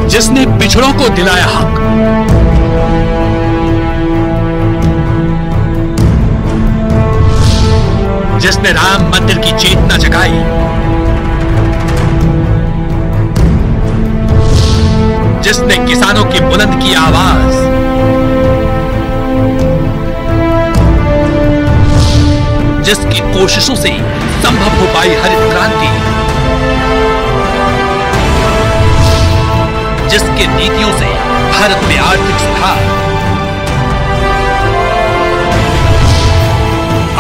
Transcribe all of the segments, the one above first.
जिसने पिछड़ों को दिलाया हक, जिसने राम मंदिर की चेतना जगाई, जिसने किसानों की बुलंद की आवाज, जिसकी कोशिशों से संभव हो पाई हरित क्रांति, जिसके नीतियों से भारत में आर्थिक सुधार,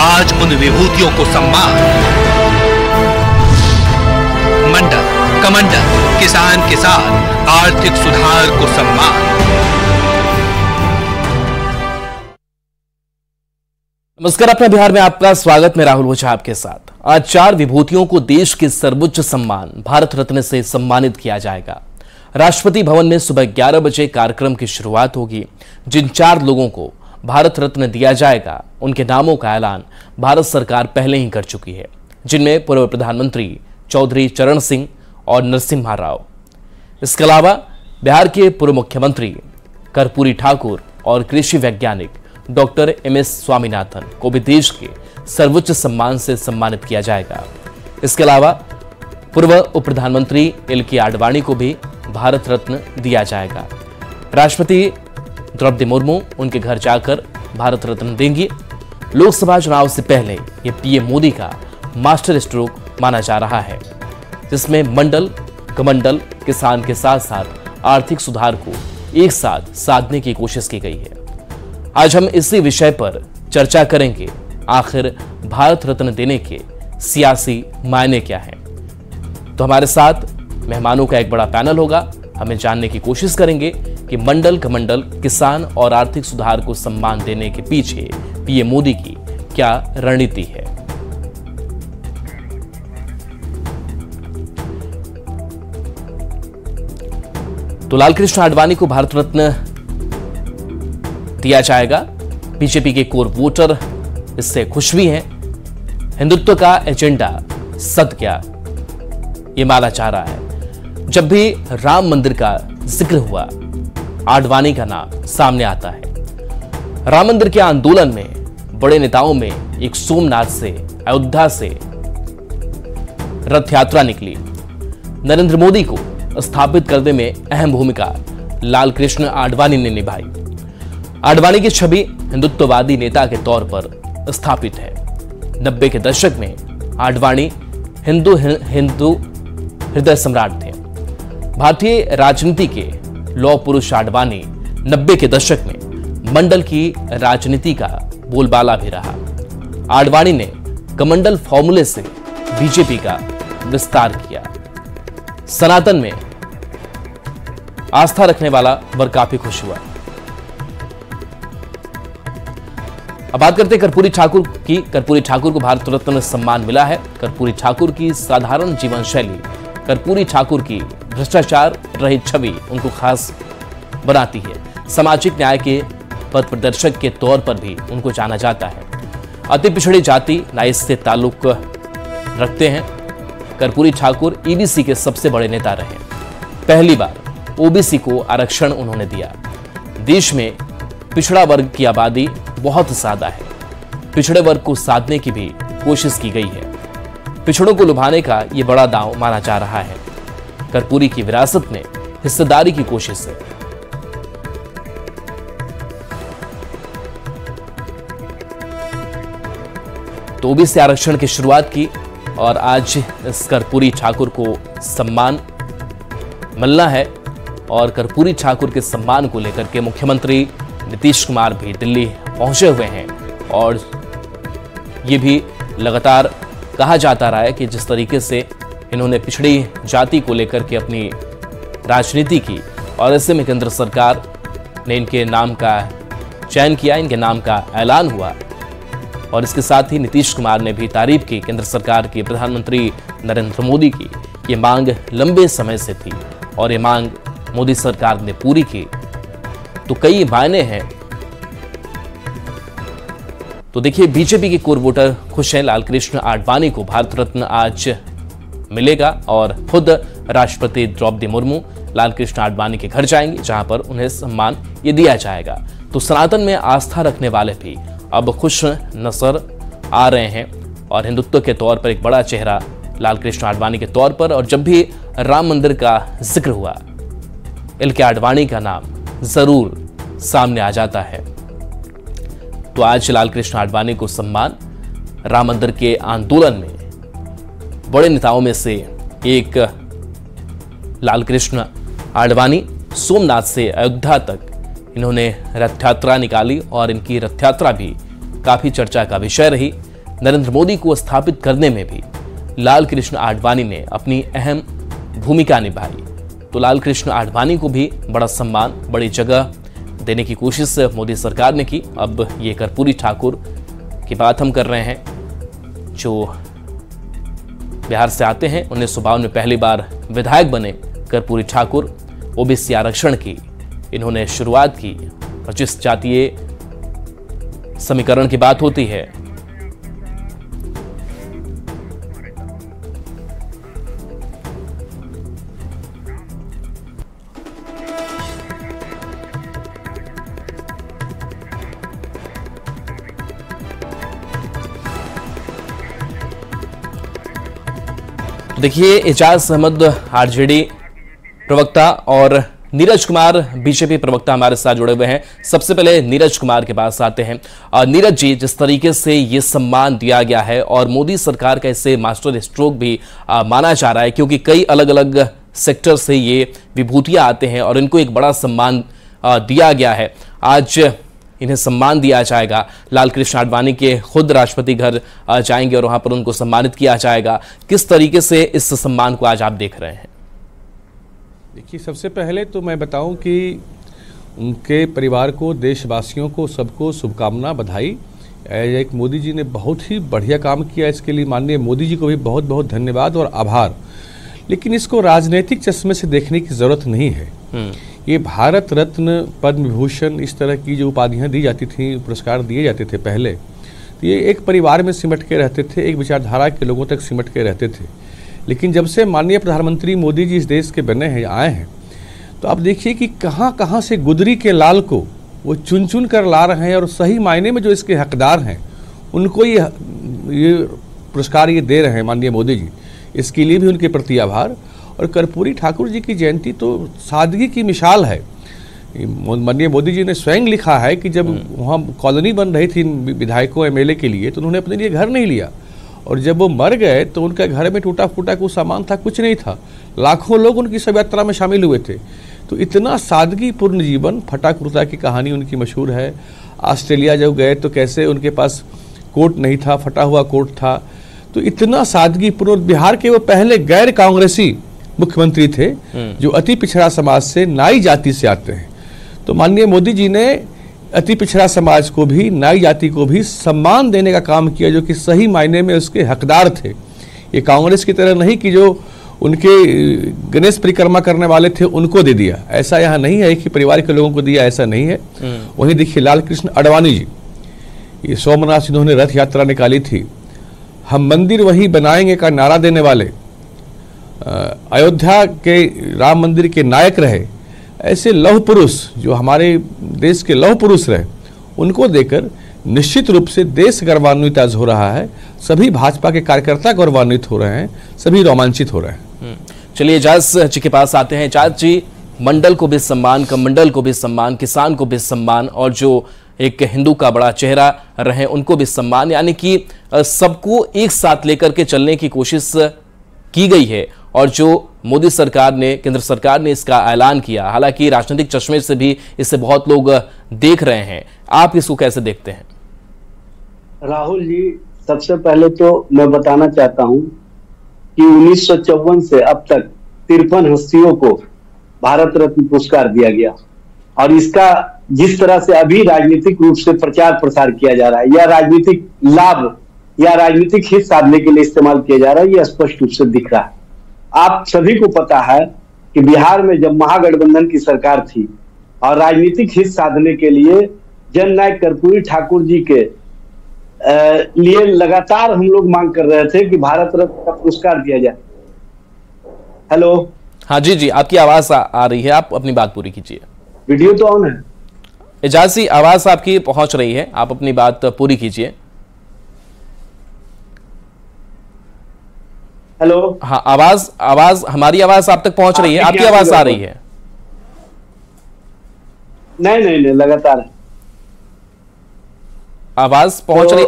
आज उन विभूतियों को सम्मान। मंडल कमंडल किसान के साथ आर्थिक सुधार को सम्मान। नमस्कार, अपने बिहार में आपका स्वागत। मैं राहुल ओझा आपके साथ। आज 4 विभूतियों को देश के सर्वोच्च सम्मान भारत रत्न से सम्मानित किया जाएगा। राष्ट्रपति भवन में सुबह 11 बजे कार्यक्रम की शुरुआत होगी। जिन 4 लोगों को भारत रत्न दिया जाएगा, उनके नामों का ऐलान भारत सरकार पहले ही कर चुकी है, जिनमें पूर्व प्रधानमंत्री चौधरी चरण सिंह और नरसिम्हा राव। इसके अलावा बिहार के पूर्व मुख्यमंत्री कर्पूरी ठाकुर और कृषि वैज्ञानिक डॉक्टर MS स्वामीनाथन को भी देश के सर्वोच्च सम्मान से सम्मानित किया जाएगा। इसके अलावा पूर्व उप प्रधानमंत्री LK आडवाणी को भी भारत रत्न दिया जाएगा। राष्ट्रपति द्रौपदी मुर्मू उनके घर जाकर भारत रत्न देंगी। लोकसभा चुनाव से पहले ये PM मोदी का मास्टर स्ट्रोक माना जा रहा है, जिसमें मंडल कमंडल किसान के साथ साथ आर्थिक सुधार को एक साथ साधने की कोशिश की गई है। आज हम इसी विषय पर चर्चा करेंगे। आखिर भारत रत्न देने के सियासी मायने क्या हैं? तो हमारे साथ मेहमानों का एक बड़ा पैनल होगा। हमें जानने की कोशिश करेंगे कि मंडल कमंडल किसान और आर्थिक सुधार को सम्मान देने के पीछे PM मोदी की क्या रणनीति है। तो लालकृष्ण आडवाणी को भारत रत्न दिया जाएगा। बीजेपी के कोर वोटर इससे खुश भी हैं। हिंदुत्व का एजेंडा सद गया, ये माना जा रहा है। जब भी राम मंदिर का जिक्र हुआ, आडवाणी का नाम सामने आता है। राम मंदिर के आंदोलन में बड़े नेताओं में एक सोमनाथ से अयोध्या से रथ यात्रा निकली। नरेंद्र मोदी को स्थापित करने में अहम भूमिका लालकृष्ण आडवाणी ने निभाई। आडवाणी की छवि हिंदुत्ववादी नेता के तौर पर स्थापित है। 90 के दशक में आडवाणी हिंदू हृदय सम्राट थे। भारतीय राजनीति के लौह पुरुष आडवाणी 90 के दशक में मंडल की राजनीति का बोलबाला भी रहा। आडवाणी ने कमंडल फॉर्मूले से बीजेपी का विस्तार किया। सनातन में आस्था रखने वाला वर्ग काफी खुश हुआ। अब बात करते हैं कर्पूरी ठाकुर की। कर्पूरी ठाकुर को भारत रत्न सम्मान मिला है। कर्पूरी ठाकुर की साधारण जीवन शैली, कर्पूरी ठाकुर की भ्रष्टाचार रहित छवि उनको खास बनाती है। सामाजिक न्याय के पथ प्रदर्शक के तौर पर भी उनको जाना जाता है। अति पिछड़ी जाति नाइस से ताल्लुक रखते हैं। कर्पूरी ठाकुर EBC के सबसे बड़े नेता रहे। पहली बार OBC को आरक्षण उन्होंने दिया। देश में पिछड़ा वर्ग की आबादी बहुत ज्यादा है। पिछड़े वर्ग को साधने की भी कोशिश की गई है। पिछड़ों को लुभाने का यह बड़ा दांव माना जा रहा है। कर्पूरी की विरासत में हिस्सेदारी की कोशिश है। तो OBC आरक्षण की शुरुआत की और आज इस कर्पूरी ठाकुर को सम्मान मिलना है। और कर्पूरी ठाकुर के सम्मान को लेकर के मुख्यमंत्री नीतीश कुमार भी दिल्ली पहुंचे हुए हैं। और ये भी लगातार कहा जाता रहा है कि जिस तरीके से इन्होंने पिछड़ी जाति को लेकर के अपनी राजनीति की और ऐसे में केंद्र सरकार ने इनके नाम का चयन किया, इनके नाम का ऐलान हुआ। और इसके साथ ही नीतीश कुमार ने भी तारीफ की केंद्र सरकार की, प्रधानमंत्री नरेंद्र मोदी की। ये मांग लंबे समय से थी और ये मांग मोदी सरकार ने पूरी की। तो कई मायने हैं। तो देखिए, बीजेपी के कोर वोटर खुश हैं। लालकृष्ण आडवाणी को भारत रत्न आज मिलेगा और खुद राष्ट्रपति द्रौपदी मुर्मू लालकृष्ण आडवाणी के घर जाएंगे, जहां पर उन्हें सम्मान ये दिया जाएगा। तो सनातन में आस्था रखने वाले भी अब खुश नजर आ रहे हैं और हिंदुत्व के तौर पर एक बड़ा चेहरा लालकृष्ण आडवाणी के तौर पर। और जब भी राम मंदिर का जिक्र हुआ, एल.के. आडवाणी का नाम जरूर सामने आ जाता है। तो आज लालकृष्ण आडवाणी को सम्मान राम मंदिर के आंदोलन में बड़े नेताओं में से एक लालकृष्ण आडवाणी सोमनाथ से अयोध्या तक इन्होंने रथ यात्रा निकाली और इनकी रथ यात्रा भी काफी चर्चा का विषय रही। नरेंद्र मोदी को स्थापित करने में भी लालकृष्ण आडवाणी ने अपनी अहम भूमिका निभाई। तो लालकृष्ण आडवाणी को भी बड़ा सम्मान, बड़ी जगह देने की कोशिश मोदी सरकार ने की। अब ये कर्पूरी ठाकुर की बात हम कर रहे हैं, जो बिहार से आते हैं। 1952 में पहली बार विधायक बने कर्पूरी ठाकुर। ओबीसी आरक्षण की इन्होंने शुरुआत की और जिस जातीय समीकरण की बात होती है, देखिए एजाज अहमद आरजेडी प्रवक्ता और नीरज कुमार बीजेपी प्रवक्ता हमारे साथ जुड़े हुए हैं। सबसे पहले नीरज कुमार के पास आते हैं। नीरज जी, जिस तरीके से ये सम्मान दिया गया है और मोदी सरकार का इसे मास्टर स्ट्रोक भी माना जा रहा है, क्योंकि कई अलग अलग सेक्टर से ये विभूतियां आते हैं और इनको एक बड़ा सम्मान दिया गया है। आज इन्हें सम्मान दिया जाएगा। लालकृष्ण आडवाणी के खुद राष्ट्रपति घर जाएंगे और वहां पर उनको सम्मानित किया जाएगा। किस तरीके से इस सम्मान को आज आप देख रहे हैं? देखिए, सबसे पहले तो मैं बताऊं कि उनके परिवार को, देशवासियों को, सबको शुभकामना, बधाई। एक मोदी जी ने बहुत ही बढ़िया काम किया, इसके लिए माननीय मोदी जी को भी बहुत बहुत धन्यवाद और आभार। लेकिन इसको राजनीतिक चश्मे से देखने की जरूरत नहीं है। ये भारत रत्न, पद्म विभूषण, इस तरह की जो उपाधियां दी जाती थी, पुरस्कार दिए जाते थे पहले, तो ये एक परिवार में सिमट के रहते थे, एक विचारधारा के लोगों तक सिमट के रहते थे। लेकिन जब से माननीय प्रधानमंत्री मोदी जी इस देश के बने हैं, आए हैं, तो आप देखिए कि कहाँ कहाँ से गुदरी के लाल को वो चुन चुन कर ला रहे हैं और सही मायने में जो इसके हकदार हैं उनको ये पुरस्कार ये दे रहे हैं माननीय मोदी जी। इसके लिए भी उनके प्रति आभार। और कर्पूरी ठाकुर जी की जयंती तो सादगी की मिसाल है। माननीय मोदी जी ने स्वयं लिखा है कि जब वहाँ कॉलोनी बन रही थी विधायकों एमएलए के लिए, तो उन्होंने अपने लिए घर नहीं लिया, और जब वो मर गए तो उनके घर में टूटा फूटा कुछ सामान था, कुछ नहीं था। लाखों लोग उनकी शव यात्रा में शामिल हुए थे। तो इतना सादगीपूर्ण जीवन, फटा कुर्ता की कहानी उनकी मशहूर है। ऑस्ट्रेलिया जब गए तो कैसे उनके पास कोट नहीं था, फटा हुआ कोट था। तो इतना सादगीपूर्ण, बिहार के वो पहले गैर कांग्रेसी मुख्यमंत्री थे जो अति पिछड़ा समाज से, नाई जाति से आते हैं। तो माननीय मोदी जी ने अति पिछड़ा समाज को भी, नाई जाति को भी सम्मान देने का काम किया, जो कि सही मायने में उसके हकदार थे। ये कांग्रेस की तरह नहीं कि जो उनके गणेश परिक्रमा करने वाले थे उनको दे दिया, ऐसा यहाँ नहीं है कि परिवार के लोगों को दिया, ऐसा नहीं है। वहीं देखिए लालकृष्ण आडवाणी जी, ये सोमनाथ से उन्होंने रथ यात्रा निकाली थी। हम मंदिर वही बनाएंगे का नारा देने वाले, अयोध्या के राम मंदिर के नायक रहे। ऐसे लौह पुरुष जो हमारे देश के लौह पुरुष रहे, उनको देकर निश्चित रूप से देश गौरवान्वित आज हो रहा है। सभी भाजपा के कार्यकर्ता गौरवान्वित हो रहे हैं, सभी रोमांचित हो रहे हैं। चलिए एजाज जी के पास आते हैं। एजाज जी, मंडल को भी सम्मान, कमंडल को भी सम्मान, किसान को भी सम्मान, और जो एक हिंदू का बड़ा चेहरा रहे उनको भी सम्मान, यानी कि सबको एक साथ लेकर के चलने की कोशिश की गई है। और जो मोदी सरकार ने, केंद्र सरकार ने इसका ऐलान किया, हालांकि राजनीतिक चश्मे से भी इसे बहुत लोग देख रहे हैं, आप इसको कैसे देखते हैं? राहुल जी, सबसे पहले तो मैं बताना चाहता हूं कि 1954 से अब तक 53 हस्तियों को भारत रत्न पुरस्कार दिया गया, और इसका जिस तरह से अभी राजनीतिक रूप से प्रचार प्रसार किया जा रहा है, या राजनीतिक लाभ या राजनीतिक हित साधने के लिए इस्तेमाल किया जा रहा है, यह स्पष्ट रूप से दिख रहा है। आप सभी को पता है कि बिहार में जब महागठबंधन की सरकार थी और राजनीतिक हित साधने के लिए जननायक कर्पूरी ठाकुर जी के लिए लगातार हम लोग मांग कर रहे थे कि भारत रत्न का पुरस्कार दिया जाए। हेलो, हाँ जी जी, आपकी आवाज आ रही है, आप अपनी बात पूरी कीजिए। वीडियो तो ऑन है। एजाज जी, आवाज आपकी पहुंच रही है, आप अपनी बात पूरी कीजिए। हेलो। हाँ, आवाज हमारी आवाज आप तक पहुंच रही है, आपकी आवाज आ रही है? नहीं, लगातार आवाज पहुंच रही।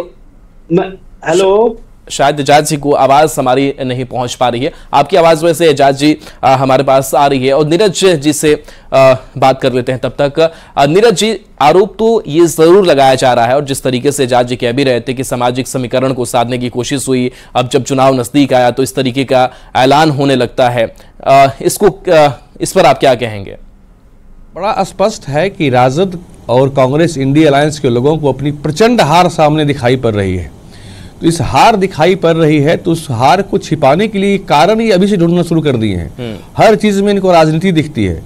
हेलो, शायद एजाज जी को आवाज हमारी नहीं पहुंच पा रही है। आपकी आवाज वैसे एजाज जी हमारे पास आ रही है, और नीरज जी से बात कर लेते हैं तब तक। नीरज जी, आरोप तो ये जरूर लगाया जा रहा है, और जिस तरीके से एजाज जी कह भी रहे थे कि सामाजिक समीकरण को साधने की कोशिश हुई, अब जब चुनाव नजदीक आया तो इस तरीके का ऐलान होने लगता है, इस पर आप क्या कहेंगे? बड़ा स्पष्ट है कि राजद और कांग्रेस इंडिया अलायंस के लोगों को अपनी प्रचंड हार सामने दिखाई पड़ रही है। तो इस हार दिखाई पड़ रही है, तो उस हार को छिपाने के लिए कारण ही अभी से ढूंढना शुरू कर दिए हैं। हर चीज में इनको राजनीति दिखती है।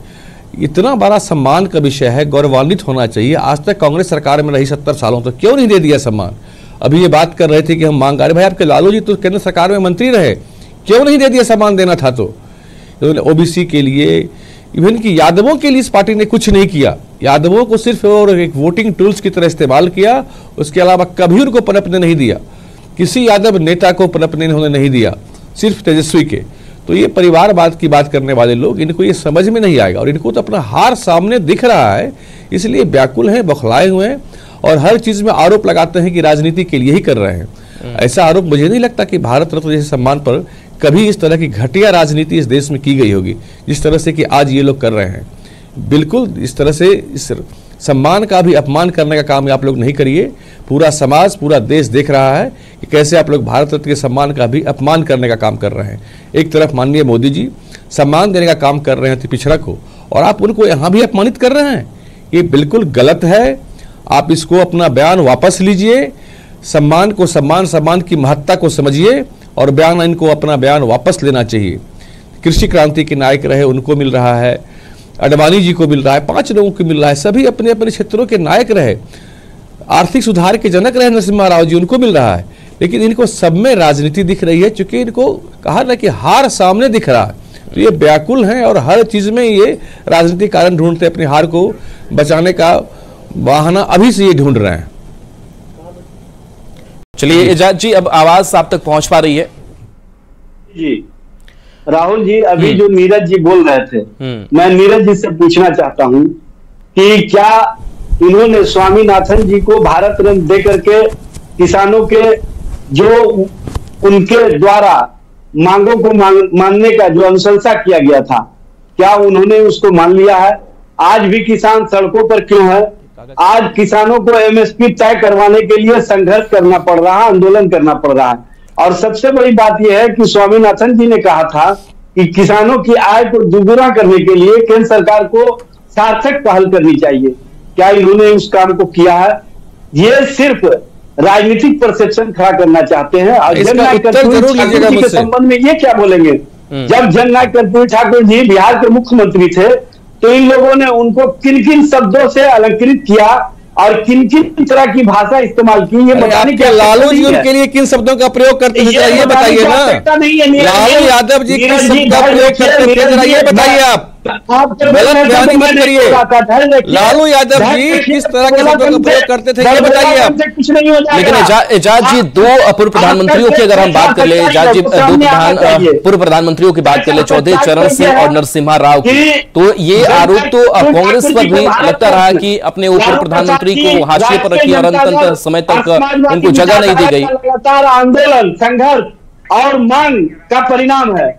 इतना बड़ा सम्मान का विषय है, गौरवान्वित होना चाहिए। आज तक कांग्रेस सरकार में रही 70 सालों तक, क्यों नहीं दे दिया सम्मान? अभी ये बात कर रहे थे कि हम मांग आ रहे, भाई आपके लालू जी तो केंद्र सरकार में मंत्री रहे, क्यों नहीं दे दिया सम्मान? देना था तो ओबीसी के लिए, इवन कि यादवों के लिए इस पार्टी ने कुछ नहीं किया। यादवों को सिर्फ और एक वोटिंग टूल्स की तरह इस्तेमाल किया, उसके अलावा कभी उनको पनपने नहीं दिया। किसी यादव नेता को पनपने उन्होंने नहीं दिया, सिर्फ तेजस्वी के। तो ये परिवारवाद की बात करने वाले लोग, इनको ये समझ में नहीं आएगा, और इनको तो अपना हार सामने दिख रहा है, इसलिए व्याकुल हैं, बौखलाए हुए हैं, और हर चीज में आरोप लगाते हैं कि राजनीति के लिए ही कर रहे हैं। ऐसा आरोप मुझे नहीं लगता कि भारत रत्न जैसे सम्मान पर कभी इस तरह की घटिया राजनीति इस देश में की गई होगी, जिस तरह से कि आज ये लोग कर रहे हैं। बिल्कुल इस तरह से इस सम्मान का भी अपमान करने का काम आप लोग नहीं करिए। पूरा समाज, पूरा देश देख रहा है कि कैसे आप लोग भारत रत्न के सम्मान का भी अपमान करने का काम कर रहे हैं। एक तरफ माननीय मोदी जी सम्मान देने का काम कर रहे हैं अति पिछड़ा को, और आप उनको यहाँ भी अपमानित कर रहे हैं। ये बिल्कुल गलत है। आप इसको अपना बयान वापस लीजिए, सम्मान को सम्मान की महत्ता को समझिए, और इनको अपना बयान वापस लेना चाहिए। कृषि क्रांति के नायक रहे, उनको मिल रहा है, अडवाणी जी को मिल रहा है, 5 लोगों को मिल रहा है, सभी अपने अपने क्षेत्रों के नायक रहे, आर्थिक सुधार के जनक रहे नरसिम्हा राव जी, उनको मिल रहा है। लेकिन इनको सब में राजनीति दिख रही है, क्योंकि इनको कहा ना कि हार सामने दिख रहा है। तो ये व्याकुल हैं, और हर चीज में ये राजनीतिक कारण ढूंढते, अपनी हार को बचाने का बहाना अभी से ये ढूंढ रहे हैं। चलिए एजाज जी, अब आवाज आप तक पहुंच पा रही है? जी राहुल जी, अभी जो नीरज जी बोल रहे थे, मैं नीरज जी से पूछना चाहता हूं कि क्या इन्होंने स्वामीनाथन जी को भारत रत्न दे करके किसानों के जो उनके द्वारा मांगों को मानने का जो अनुशंसा किया गया था, क्या उन्होंने उसको मान लिया है? आज भी किसान सड़कों पर क्यों है? आज किसानों को एमएसपी तय करवाने के लिए संघर्ष करना पड़ रहा है, आंदोलन करना पड़ रहा है। और सबसे बड़ी बात यह है कि स्वामीनाथन जी ने कहा था कि किसानों की आय को दुगुना करने के लिए केंद्र सरकार को सार्थक पहल करनी चाहिए। क्या इन्होंने उस काम को किया है? ये सिर्फ राजनीतिक परसेप्शन खड़ा करना चाहते हैं। और जननायक कर्पूरी ठाकुर जी के संबंध में ये क्या बोलेंगे? जब जननायक कर्पूरी ठाकुर जी बिहार के मुख्यमंत्री थे, तो इन लोगों ने उनको किन किन शब्दों से अलंकृत किया और किन किन तरह की भाषा इस्तेमाल की, ये बताने के लालू जी उनके लिए किन शब्दों का प्रयोग करते थे, ये बताइए ना। लालू यादव जी किस शब्द का प्रयोग करते थे, ये बताइए। आप गलत बयानी मत करिए। लालू यादव जी किस तरह के शब्दों का प्रयोग करते थे, ये बताइए आप। लेकिन एजाज जी, 2 पूर्व प्रधानमंत्रियों की अगर हम बात कर ले, एजाज जी 2 पूर्व प्रधानमंत्रियों की बात कर ले, चौधरी चरण सिंह और नरसिम्हा राव की, तो ये आरोप तो कांग्रेस पर भी लगता रहा कि अपने ऊपर प्रधानमंत्री को हाशिए पर रखी और अंत समय तक उनको जगह नहीं दी गई। लगातार आंदोलन, संघर्ष और मांग का परिणाम है।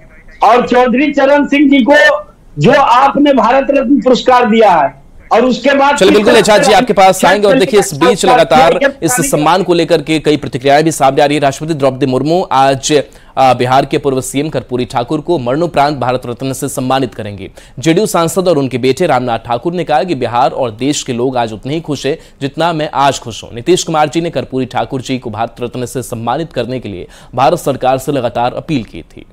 और चौधरी चरण सिंह जी को जो आपने भारत रत्न पुरस्कार दिया है, और उसके बाद चलिए बिल्कुल एजाज जी आपके पास आएंगे। और देखिए, इस बीच लगातार इस सम्मान को लेकर के कई प्रतिक्रियाएं भी सामने आ रही है। राष्ट्रपति द्रौपदी मुर्मू आज बिहार के पूर्व सीएम कर्पूरी ठाकुर को मरणोपरांत भारत रत्न से सम्मानित करेंगे। जेडीयू सांसद और उनके बेटे रामनाथ ठाकुर ने कहा कि बिहार और देश के लोग आज उतने ही खुश हैं जितना मैं आज खुश हूं। नीतीश कुमार जी ने कर्पूरी ठाकुर जी को भारत रत्न से सम्मानित करने के लिए भारत सरकार से लगातार अपील की थी।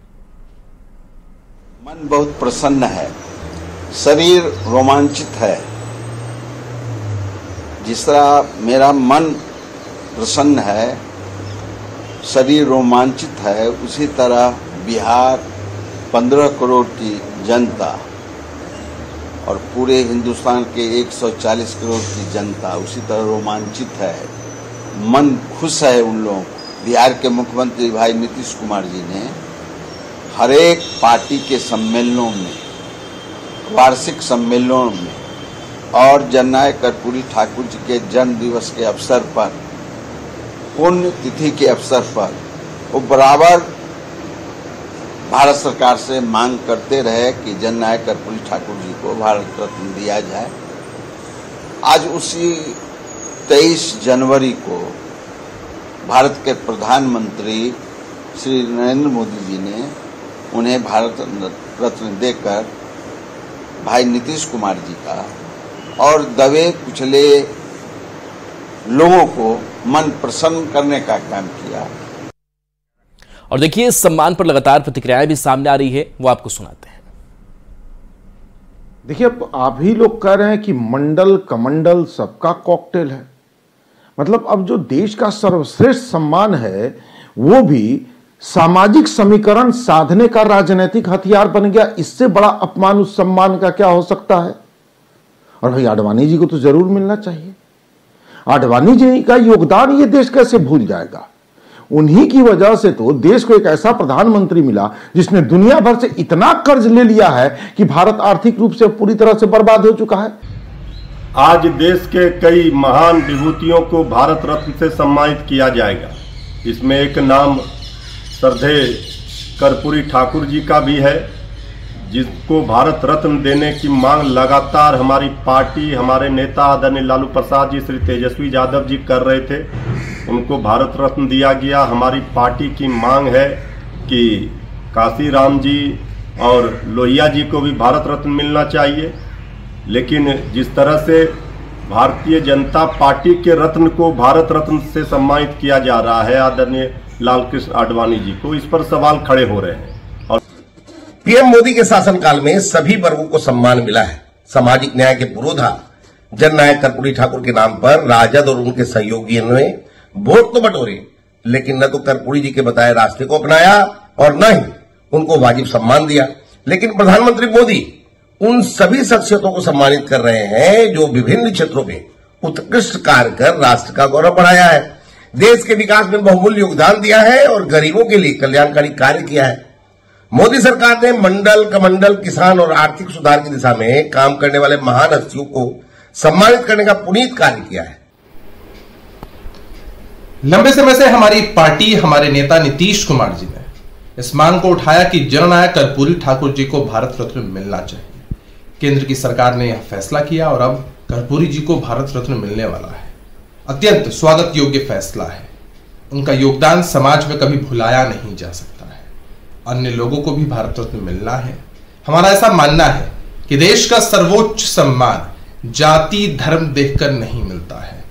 मन बहुत प्रसन्न है, शरीर रोमांचित है। जिस तरह मेरा मन प्रसन्न है, शरीर रोमांचित है, उसी तरह बिहार 15 करोड़ की जनता और पूरे हिंदुस्तान के 140 करोड़ की जनता उसी तरह रोमांचित है, मन खुश है उन लोगों को। बिहार के मुख्यमंत्री भाई नीतीश कुमार जी ने हर एक पार्टी के सम्मेलनों में, वार्षिक सम्मेलनों में और जननायक कर्पूरी ठाकुर जी के जन्म दिवस के अवसर पर, पुण्य तिथि के अवसर पर वो बराबर भारत सरकार से मांग करते रहे कि जननायक कर्पूरी ठाकुर जी को भारत रत्न दिया जाए। आज उसी 23 जनवरी को भारत के प्रधानमंत्री श्री नरेंद्र मोदी जी ने उन्हें भारत रत्न देकर भाई नीतीश कुमार जी का और दबे कुचले लोगों को मन प्रसन्न करने का काम किया। और देखिए, इस सम्मान पर लगातार प्रतिक्रियाएं भी सामने आ रही है, वो आपको सुनाते हैं। देखिए, अब आप ही लोग कह रहे हैं कि मंडल कमंडल सबका कॉकटेल है। मतलब अब जो देश का सर्वश्रेष्ठ सम्मान है वो भी सामाजिक समीकरण साधने का राजनीतिक हथियार बन गया। इससे बड़ा अपमान उस सम्मान का क्या हो सकता है? और भाई आडवाणी जी को तो जरूर मिलना चाहिए। आडवाणी जी का योगदान ये देश कैसे भूल जाएगा? उन्हीं की वजह से तो देश को एक ऐसा प्रधानमंत्री मिला जिसने दुनिया भर से इतना कर्ज ले लिया है कि भारत आर्थिक रूप से पूरी तरह से बर्बाद हो चुका है। आज देश के कई महान विभूतियों को भारत रत्न से सम्मानित किया जाएगा। इसमें एक नाम श्रद्धेय कर्पूरी ठाकुर जी का भी है, जिसको भारत रत्न देने की मांग लगातार हमारी पार्टी, हमारे नेता आदरणीय लालू प्रसाद जी, श्री तेजस्वी यादव जी कर रहे थे। उनको भारत रत्न दिया गया। हमारी पार्टी की मांग है कि काशीराम जी और लोहिया जी को भी भारत रत्न मिलना चाहिए। लेकिन जिस तरह से भारतीय जनता पार्टी के रत्न को भारत रत्न से सम्मानित किया जा रहा है आदरणीय लालकृष्ण आडवाणी जी को, इस पर सवाल खड़े हो रहे हैं। और पीएम मोदी के शासनकाल में सभी वर्गों को सम्मान मिला है। सामाजिक न्याय के पुरोधा जननायक कर्पूरी ठाकुर के नाम पर राजद और उनके सहयोगियों ने वोट तो बटोरे, लेकिन न तो कर्पूरी जी के बताए रास्ते को अपनाया और न ही उनको वाजिब सम्मान दिया। लेकिन प्रधानमंत्री मोदी उन सभी शख्सियतों को सम्मानित कर रहे हैं जो विभिन्न क्षेत्रों में उत्कृष्ट कार्य कर राष्ट्र का गौरव बढ़ाया है, देश के विकास में बहुमूल्य योगदान दिया है और गरीबों के लिए कल्याणकारी कार्य किया है। मोदी सरकार ने मंडल कमंडल किसान और आर्थिक सुधार की दिशा में काम करने वाले महान हस्तियों को सम्मानित करने का पुनीत कार्य किया है। लंबे समय से हमारी पार्टी, हमारे नेता नीतीश कुमार जी ने इस मांग को उठाया कि जननायक कर्पूरी ठाकुर जी को भारत रत्न मिलना चाहिए। केंद्र की सरकार ने यह फैसला किया और अब कर्पूरी जी को भारत रत्न मिलने वाला है। अत्यंत स्वागत योग्य फैसला है। उनका योगदान समाज में कभी भुलाया नहीं जा सकता है। अन्य लोगों को भी भारत रत्न मिलना है। हमारा ऐसा मानना है कि देश का सर्वोच्च सम्मान जाति धर्म देखकर नहीं मिलता है,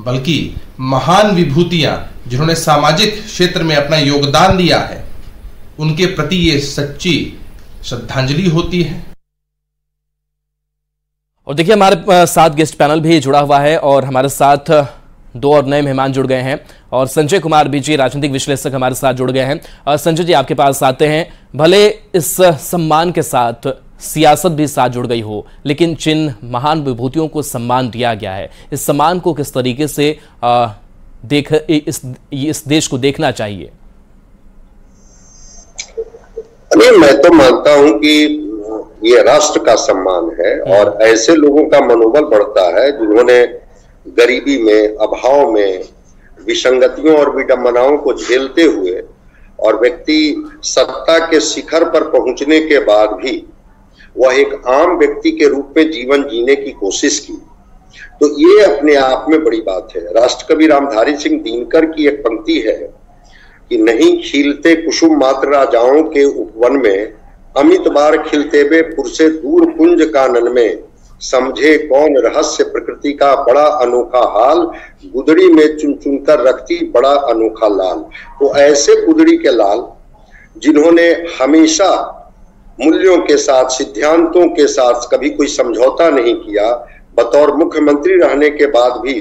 बल्कि महान विभूतियां जिन्होंने सामाजिक क्षेत्र में अपना योगदान दिया है, उनके प्रति ये सच्ची श्रद्धांजलि होती है। और देखिए, हमारे साथ गेस्ट पैनल भी जुड़ा हुआ है और हमारे साथ दो और नए मेहमान जुड़ गए हैं और संजय कुमार बीजी, राजनीतिक विश्लेषक, हमारे साथ जुड़ गए हैं। और संजय जी, आपके पास आते हैं। भले इस सम्मान के साथ सियासत भी साथ जुड़ गई हो, लेकिन जिन महान विभूतियों को सम्मान दिया गया है, इस सम्मान को किस तरीके से इस देश को देखना चाहिए? नहीं, मैं तो मानता हूं कि ये राष्ट्र का सम्मान है और ऐसे लोगों का मनोबल बढ़ता है जिन्होंने गरीबी में, अभाव में, विसंगतियों और विडंबनाओं को झेलते हुए और व्यक्ति सत्ता के शिखर पर पहुंचने के बाद भी वह एक आम व्यक्ति के रूप में जीवन जीने की कोशिश की, तो ये अपने आप में बड़ी बात है। राष्ट्रकवि रामधारी सिंह दिनकर की एक पंक्ति है कि नहीं खिलते कुसुम मात्र राजाओं के उपवन में, अमित बार खिलते वे पुरसे दूर कुंज कानन में, समझे कौन रहस्य प्रकृति का बड़ा अनोखा हाल, गुदड़ी में चुन चुन कर रखती बड़ा अनोखा लाल। तो ऐसे गुदड़ी के लाल जिन्होंने हमेशा मूल्यों के साथ, सिद्धांतों के साथ कभी कोई समझौता नहीं किया, बतौर मुख्यमंत्री रहने के बाद भी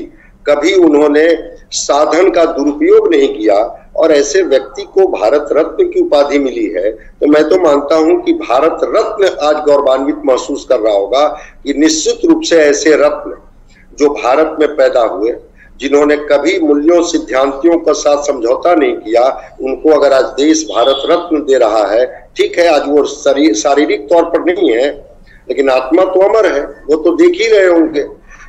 कभी उन्होंने साधन का दुरुपयोग नहीं किया और ऐसे व्यक्ति को भारत रत्न की उपाधि मिली है, तो मैं तो मानता हूं कि भारत रत्न आज गौरवान्वित महसूस कर रहा होगा कि निश्चित रूप से ऐसे रत्न जो भारत में पैदा हुए, जिन्होंने कभी मूल्यों सिद्धांतों के साथ समझौता नहीं किया, उनको अगर आज देश भारत रत्न दे रहा है, ठीक है आज वो शारीरिक तौर पर नहीं है लेकिन आत्मा तो अमर है, वो तो देख ही रहे होंगे।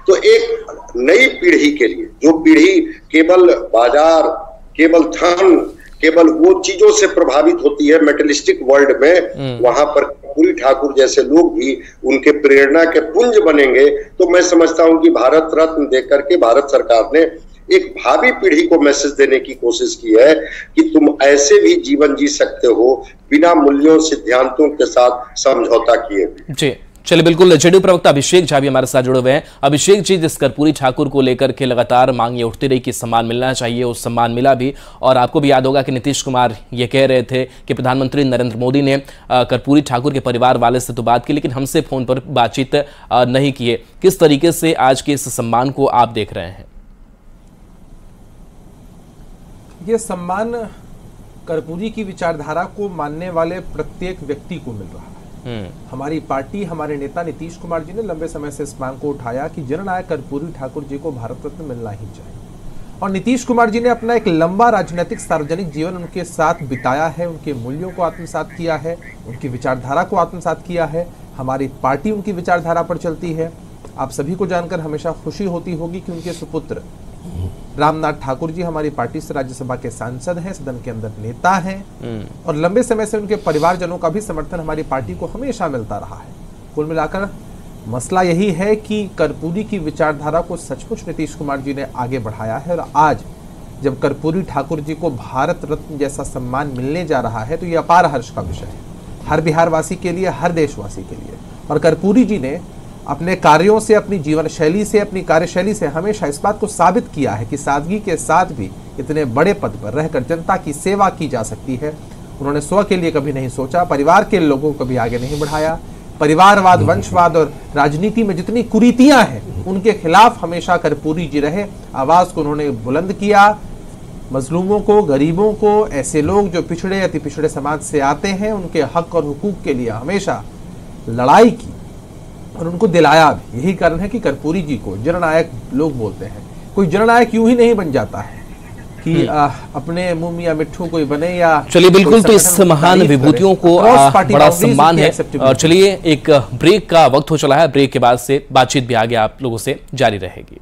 तो एक नई पीढ़ी के लिए, जो पीढ़ी केवल बाजार, केवल धन, केवल वो चीजों से प्रभावित होती है मेटेलिस्टिक वर्ल्ड में, वहां पर कर्पूरी ठाकुर जैसे लोग भी उनके प्रेरणा के पुंज बनेंगे। तो मैं समझता हूं कि भारत रत्न देकर के भारत सरकार ने एक भावी पीढ़ी को मैसेज देने की कोशिश की है कि तुम ऐसे भी जीवन जी सकते हो बिना मूल्यों सिद्धांतों के साथ समझौता किए। जी चलिए, बिल्कुल। जेडीयू प्रवक्ता अभिषेक झा भी हमारे साथ जुड़े हुए हैं। अभिषेक जी, जिस कर्पूरी ठाकुर को लेकर के लगातार मांग ये उठती रही कि सम्मान मिलना चाहिए, उस सम्मान मिला भी, और आपको भी याद होगा कि नीतीश कुमार ये कह रहे थे कि प्रधानमंत्री नरेंद्र मोदी ने कर्पूरी ठाकुर के परिवार वाले से तो बात की लेकिन हमसे फोन पर बातचीत नहीं किए। किस तरीके से आज के इस सम्मान को आप देख रहे हैं? ये सम्मान कर्पूरी की विचारधारा को मानने वाले प्रत्येक व्यक्ति को मिल रहा है। हमारी पार्टी, हमारे नेता नीतीश कुमार जी ने लंबे समय से इस मांग को उठाया कि जननायक कर्पूरी ठाकुर जी को भारत रत्न मिलना ही चाहिए, और नीतीश कुमार जी ने अपना एक लंबा राजनीतिक सार्वजनिक जीवन उनके साथ बिताया है, उनके मूल्यों को आत्मसात किया है, उनकी विचारधारा को आत्मसात किया है। हमारी पार्टी उनकी विचारधारा पर चलती है। आप सभी को जानकर हमेशा खुशी होती होगी कि उनके सुपुत्र रामनाथ ठाकुर जी हमारी पार्टी से राज्यसभा के सांसद हैं, सदन के अंदर नेता हैं, और लंबे समय से उनके परिवारजनों का भी समर्थन हमारी पार्टी को हमेशा मिलता रहा है। कुल मिलाकर मसला यही है कि कर्पूरी की विचारधारा को सचमुच नीतीश कुमार जी ने आगे बढ़ाया है, और आज जब कर्पूरी ठाकुर जी को भारत रत्न जैसा सम्मान मिलने जा रहा है तो ये अपार हर्ष का विषय है, हर बिहारवासी के लिए, हर देशवासी के लिए। और कर्पूरी जी ने अपने कार्यों से, अपनी जीवन शैली से, अपनी कार्यशैली से हमेशा इस बात को साबित किया है कि सादगी के साथ भी इतने बड़े पद पर रहकर जनता की सेवा की जा सकती है। उन्होंने स्व के लिए कभी नहीं सोचा, परिवार के लोगों को भी आगे नहीं बढ़ाया। परिवारवाद, वंशवाद और राजनीति में जितनी कुरीतियां हैं उनके खिलाफ हमेशा कर्पूरी जी रहे। आवाज को उन्होंने बुलंद किया, मजलूमों को, गरीबों को, ऐसे लोग जो पिछड़े, अति पिछड़े समाज से आते हैं, उनके हक और हुकूक के लिए हमेशा लड़ाई की और उनको दिलाया भी। यही कारण है कि कर्पूरी जी को जननायक लोग बोलते हैं। कोई जननायक यूं ही नहीं बन जाता है कि अपने मुंह मियां मिट्ठू कोई बने या। चलिए, बिल्कुल। तो इस महान विभूतियों को बड़ा सम्मान है। और चलिए, एक ब्रेक का वक्त हो चला है। ब्रेक के बाद से बातचीत भी आगे आप लोगों से जारी रहेगी।